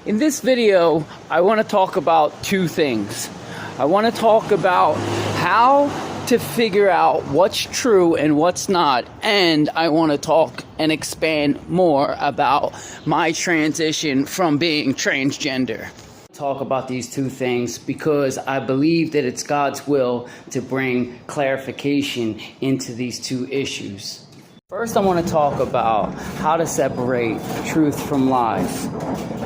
In this video, I want to talk about two things. I want to talk about how to figure out what's true and what's not, and I want to talk and expand more about my transition from being transgender. Talk about these two things because I believe that it's God's will to bring clarification into these two issues. First, I want to talk about how to separate truth from lies.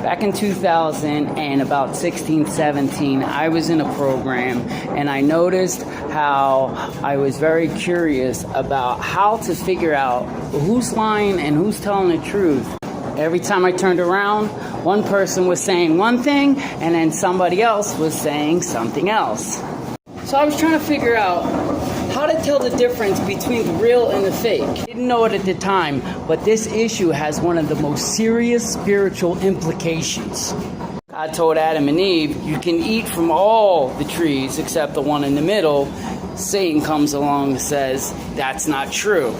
Back in 2000 and about 16, 17, I was in a program and I noticed how I was very curious about how to figure out who's lying and who's telling the truth. Every time I turned around, one person was saying one thing and then somebody else was saying something else. So I was trying to figure out how to tell the difference between the real and the fake. I didn't know it at the time, but this issue has one of the most serious spiritual implications. God told Adam and Eve, you can eat from all the trees except the one in the middle. Satan comes along and says, that's not true.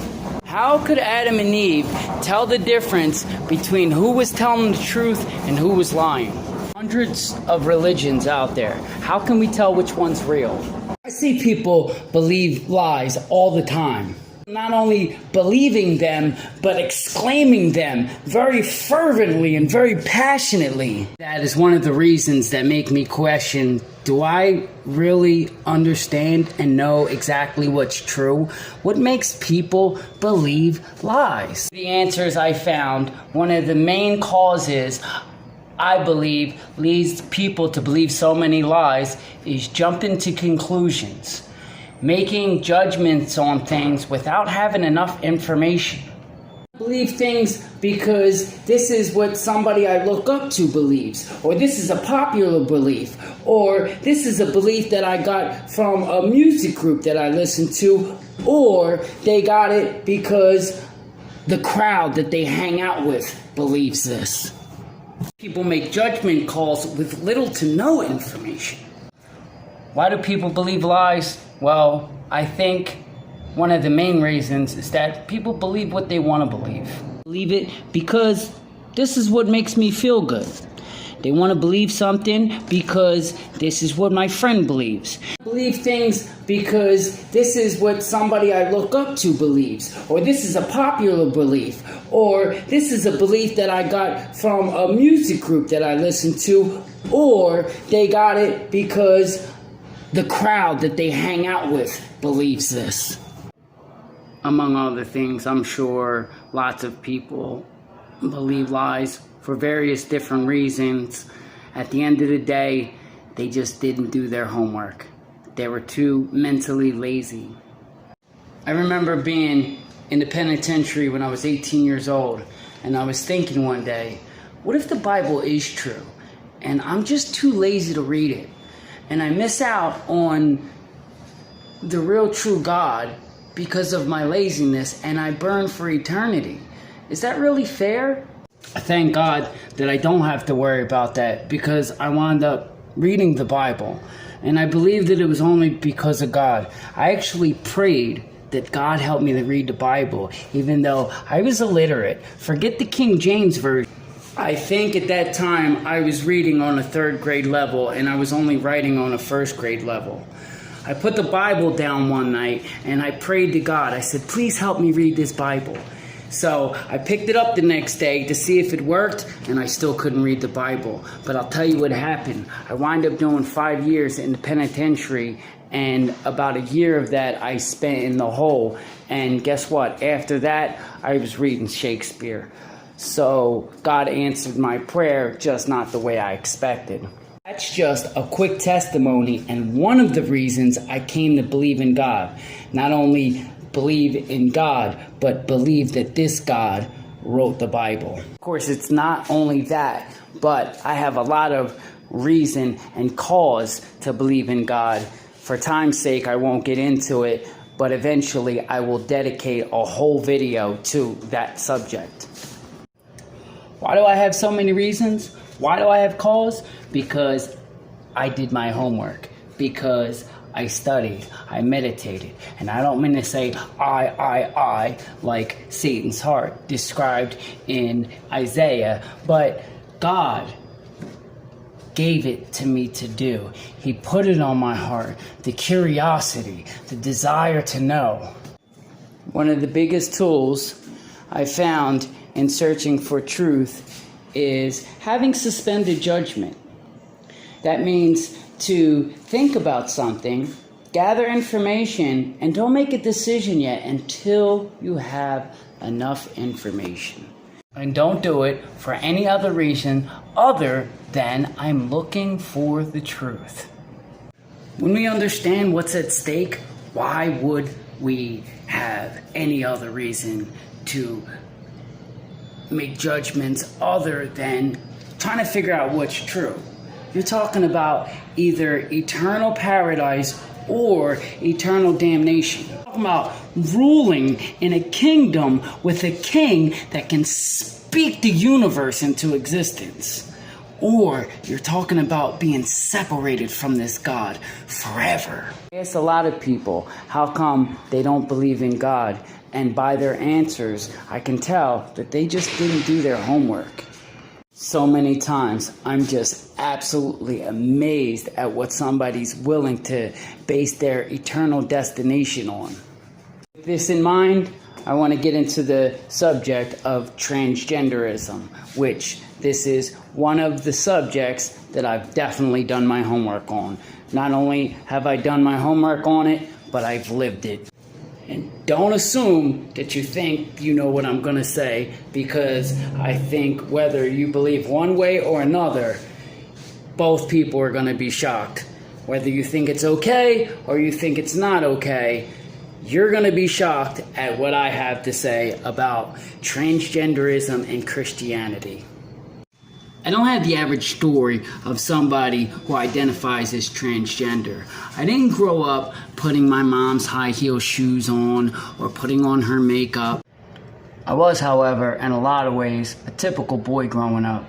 How could Adam and Eve tell the difference between who was telling the truth and who was lying? Hundreds of religions out there. How can we tell which one's real? I see people believe lies all the time. Not only believing them, but exclaiming them very fervently and very passionately. That is one of the reasons that make me question, do I really understand and know exactly what's true? What makes people believe lies? The answers I found, one of the main causes I believe leads people to believe so many lies is jumping to conclusions, making judgments on things without having enough information. I believe things because this is what somebody I look up to believes, or this is a popular belief, or this is a belief that I got from a music group that I listen to, or they got it because the crowd that they hang out with believes this. People make judgment calls with little to no information. Why do people believe lies? Well, I think one of the main reasons is that people believe what they want to believe. Believe it because this is what makes me feel good. They want to believe something because this is what my friend believes. I believe things because this is what somebody I look up to believes, or this is a popular belief, or this is a belief that I got from a music group that I listen to, or they got it because the crowd that they hang out with believes this. Among other things, I'm sure lots of people believe lies for various different reasons. At the end of the day, they just didn't do their homework. They were too mentally lazy. I remember being in the penitentiary when I was 18 years old, and I was thinking one day, what if the Bible is true, and I'm just too lazy to read it, and I miss out on the real true God because of my laziness, and I burn for eternity? Is that really fair? I thank God that I don't have to worry about that because I wound up reading the Bible. And I believe that it was only because of God. I actually prayed that God helped me to read the Bible, even though I was illiterate. Forget the King James Version. I think at that time I was reading on a 3rd grade level and I was only writing on a 1st grade level. I put the Bible down one night and I prayed to God. I said, please help me read this Bible. So I picked it up the next day to see if it worked, and I still couldn't read the Bible. But I'll tell you what happened. I wound up doing 5 years in the penitentiary, and about a year of that I spent in the hole. And guess what? After that, I was reading Shakespeare. So God answered my prayer, just not the way I expected. That's just a quick testimony, and one of the reasons I came to believe in God. Not only believe in God, but believe that this God wrote the Bible. Of course, it's not only that, but I have a lot of reason and cause to believe in God. For time's sake, I won't get into it, but eventually I will dedicate a whole video to that subject. Why do I have so many reasons? Why do I have cause? Because I did my homework. Because I studied, I meditated, and I don't mean to say I, like Satan's heart described in Isaiah, but God gave it to me to do. He put it on my heart, the curiosity, the desire to know. One of the biggest tools I found in searching for truth is having suspended judgment. That means to think about something, gather information, and don't make a decision yet until you have enough information. And don't do it for any other reason other than I'm looking for the truth. When we understand what's at stake, why would we have any other reason to make judgments other than trying to figure out what's true? You're talking about either eternal paradise or eternal damnation. You're talking about ruling in a kingdom with a king that can speak the universe into existence. Or you're talking about being separated from this God forever. I ask a lot of people, how come they don't believe in God? And by their answers, I can tell that they just didn't do their homework. So many times, I'm just absolutely amazed at what somebody's willing to base their eternal destination on. With this in mind, I want to get into the subject of transgenderism, which this is one of the subjects that I've definitely done my homework on. Not only have I done my homework on it, but I've lived it. And don't assume that you think you know what I'm going to say, because I think whether you believe one way or another, both people are going to be shocked. Whether you think it's okay or you think it's not okay, you're going to be shocked at what I have to say about transgenderism and Christianity. I don't have the average story of somebody who identifies as transgender. I didn't grow up putting my mom's high heel shoes on or putting on her makeup. I was, however, in a lot of ways, a typical boy growing up.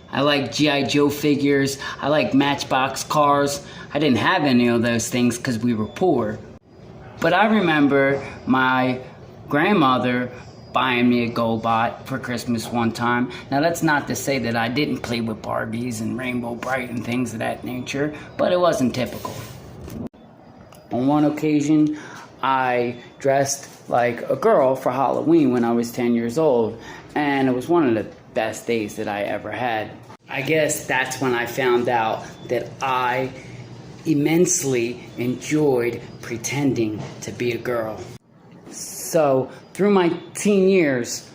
I liked G.I. Joe figures. I liked Matchbox cars. I didn't have any of those things because we were poor. But I remember my grandmother buying me a GoBot for Christmas one time. Now, that's not to say that I didn't play with Barbies and Rainbow Bright and things of that nature, but it wasn't typical. On one occasion, I dressed like a girl for Halloween when I was 10 years old, and it was one of the best days that I ever had. I guess that's when I found out that I immensely enjoyed pretending to be a girl. So, through my teen years,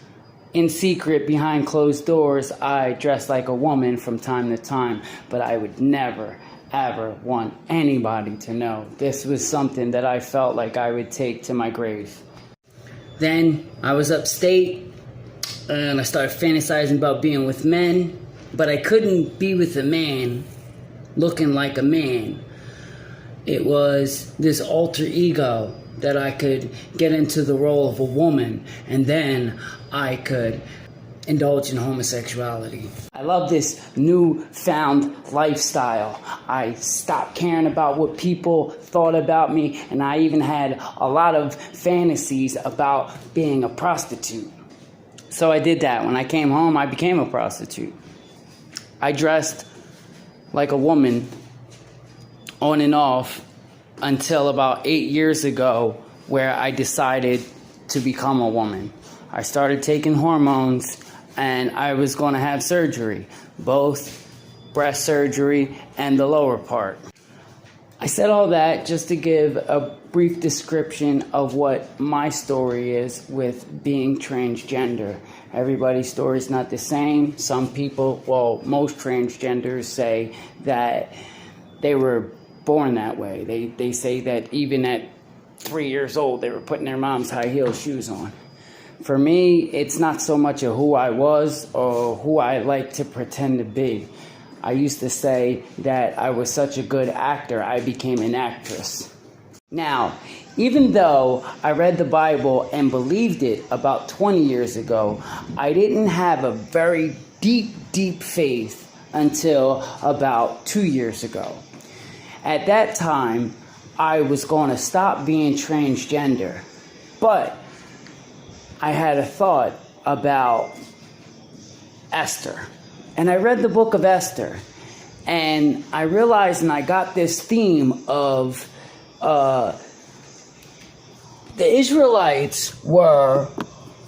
in secret, behind closed doors, I dressed like a woman from time to time, but I would never, ever want anybody to know. This was something that I felt like I would take to my grave. Then, I was upstate, and I started fantasizing about being with men, but I couldn't be with a man looking like a man. It was this alter ego that I could get into the role of a woman, and then I could indulge in homosexuality. I love this newfound lifestyle. I stopped caring about what people thought about me, and I even had a lot of fantasies about being a prostitute. So I did that. When I came home, I became a prostitute. I dressed like a woman on and off until about 8 years ago, where I decided to become a woman. I started taking hormones, and I was going to have surgery, both breast surgery and the lower part. I said all that just to give a brief description of what my story is with being transgender. Everybody's story is not the same. Some people, well, most transgenders say that they were born that way. They say that even at 3 years old, they were putting their mom's high heel shoes on. For me, it's not so much of who I was or who I like to pretend to be. I used to say that I was such a good actor, I became an actress. Now, even though I read the Bible and believed it about 20 years ago, I didn't have a very deep faith until about 2 years ago. At that time, I was going to stop being transgender, but I had a thought about Esther. And I read the book of Esther, And I realized, and I got this theme of the Israelites were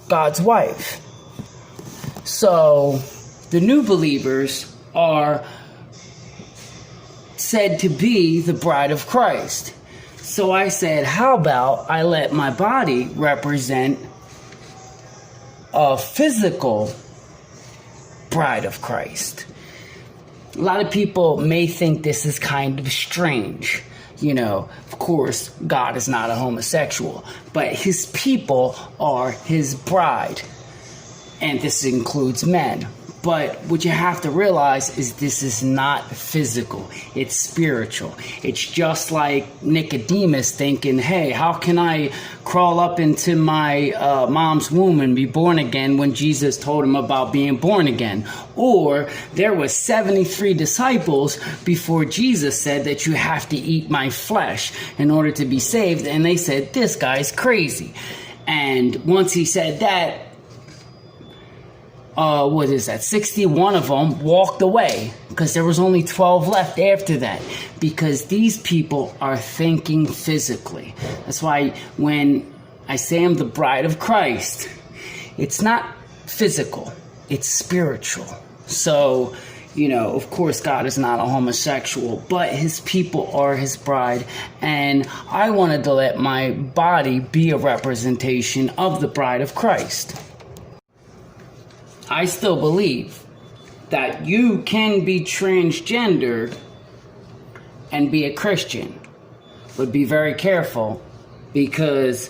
God's wife. So the new believers are said to be the bride of Christ. So I said, how about I let my body represent a physical bride of Christ? A lot of people may think this is kind of strange. You know, of course, God is not a homosexual, but his people are his bride. And this includes men. But what you have to realize is this is not physical. It's spiritual. It's just like Nicodemus thinking, hey, how can I crawl up into my mom's womb and be born again when Jesus told him about being born again? Or there were 73 disciples before Jesus said that you have to eat my flesh in order to be saved. And they said, this guy's crazy. And once he said that, 61 of them walked away because there was only 12 left after that, because these people are thinking physically. That's why when I say I'm the bride of Christ, it's not physical, it's spiritual. So, you know, of course, God is not a homosexual, but his people are his bride. And I wanted to let my body be a representation of the bride of Christ. I still believe that you can be transgender and be a Christian. But be very careful, because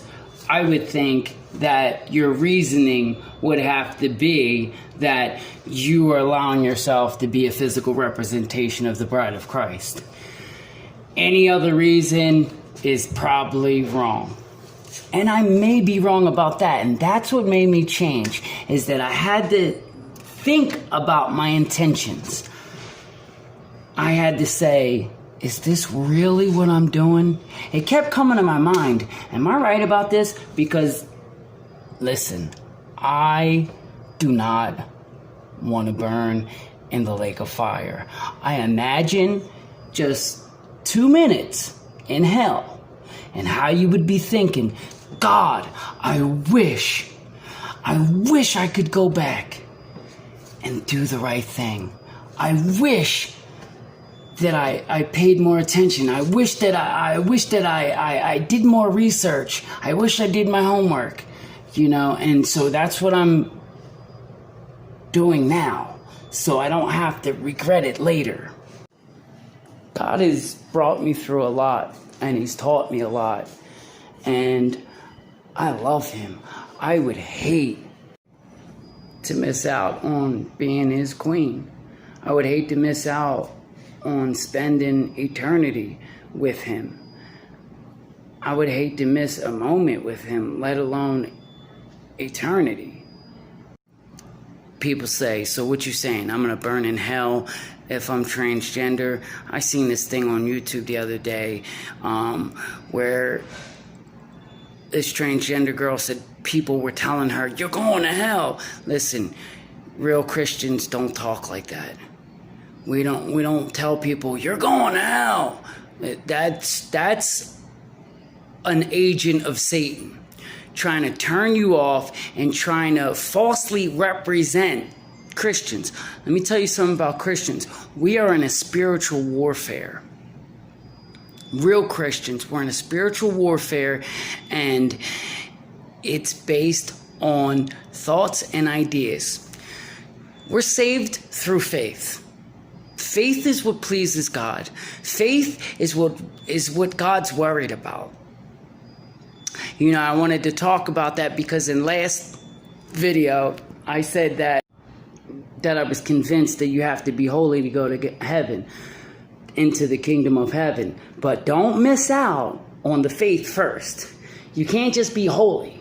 I would think that your reasoning would have to be that you are allowing yourself to be a physical representation of the bride of Christ. Any other reason is probably wrong. And I may be wrong about that. And that's what made me change, is that I had to think about my intentions. I had to say, is this really what I'm doing? It kept coming to my mind. Am I right about this? Because, listen, I do not want to burn in the lake of fire. I imagine just 2 minutes in hell and how you would be thinking, God, I wish I could go back and do the right thing. I wish that I paid more attention. I wish that I did more research. I wish I did my homework, you know, and so that's what I'm doing now, so I don't have to regret it later. God has brought me through a lot, and he's taught me a lot, and I love him. I would hate to miss out on being his queen. I would hate to miss out on spending eternity with him. I would hate to miss a moment with him, let alone eternity. People say, so what you saying? I'm going to burn in hell if I'm transgender? I seen this thing on YouTube the other day where this transgender girl said people were telling her, you're going to hell. Listen, real Christians don't talk like that. We don't tell people, you're going to hell. That's an agent of Satan trying to turn you off and trying to falsely represent Christians. Let me tell you something about Christians. We are in a spiritual warfare. Real Christians, we're in a spiritual warfare, and it's based on thoughts and ideas. We're saved through faith. Faith is what pleases God. Faith is what God's worried about. You know, I wanted to talk about that because in last video, I said that I was convinced that you have to be holy to go to heaven, into the kingdom of heaven. But don't miss out on the faith first. You can't just be holy.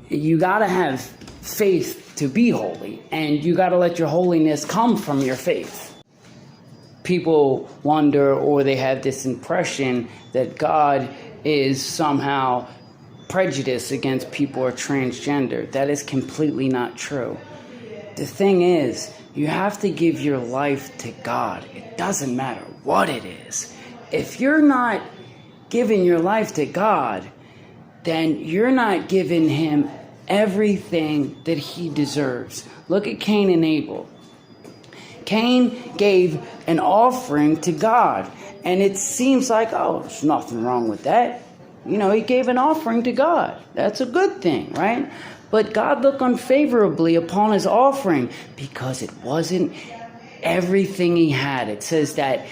You got to have faith to be holy, and you got to let your holiness come from your faith. People wonder, or they have this impression that God is somehow prejudiced against people who are transgender. That is completely not true. The thing is You have to give your life to God. It doesn't matter what it is. If you're not giving your life to God, then you're not giving him everything that he deserves. Look at Cain and Abel. Cain gave an offering to God, and it seems like, oh, there's nothing wrong with that. You know, he gave an offering to God. That's a good thing, right? But God looked unfavorably upon his offering because it wasn't everything he had. It says that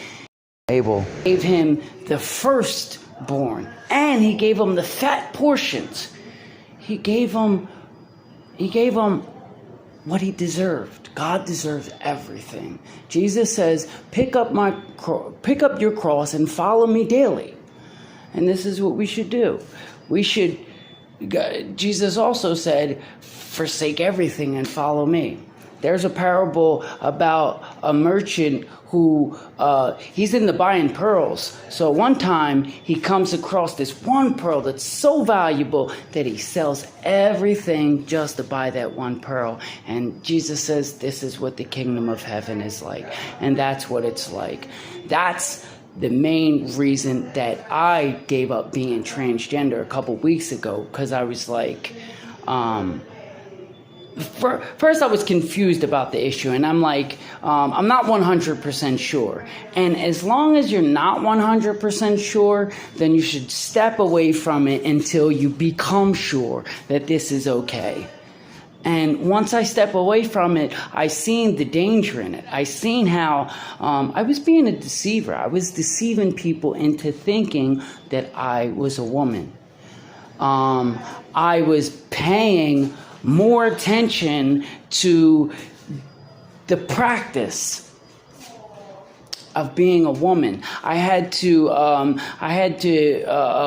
Abel gave him the firstborn, and he gave him the fat portions. He gave him what he deserved. God deserves everything. Jesus says, pick up your cross and follow me daily. And this is what we should do. Jesus also said, forsake everything and follow me. There's a parable about a merchant who, he's into buying pearls. So one time he comes across this one pearl that's so valuable that he sells everything just to buy that one pearl. And Jesus says, this is what the kingdom of heaven is like. And that's what it's like. That's the main reason that I gave up being transgender a couple weeks ago, because I was like, first I was confused about the issue, and I'm like, I'm not 100% sure. And as long as you're not 100% sure, then you should step away from it until you become sure that this is okay. And once I step away from it, I seen the danger in it. I seen how I was being a deceiver. I was deceiving people into thinking that I was a woman. I was paying more attention to the practice of being a woman. I had to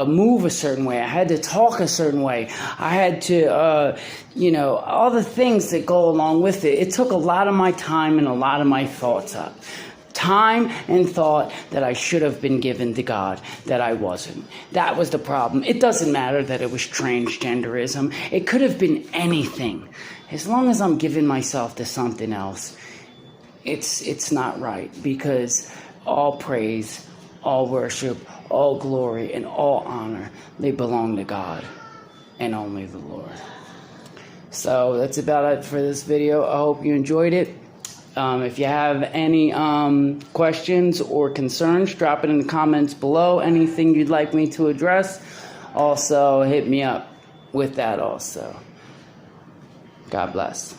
move a certain way. I had to talk a certain way. I had to, all the things that go along with it. It took a lot of my time and a lot of my thoughts up. Time and thought that I should have been given to God, that I wasn't. That was the problem. It doesn't matter that it was transgenderism. It could have been anything. As long as I'm giving myself to something else, it's not right, because all praise, all worship, all glory, and all honor, they belong to God and only the Lord. So that's about it for this video. I hope you enjoyed it. If you have any questions or concerns, drop it in the comments below. Anything you'd like me to address, also hit me up with that also. God bless.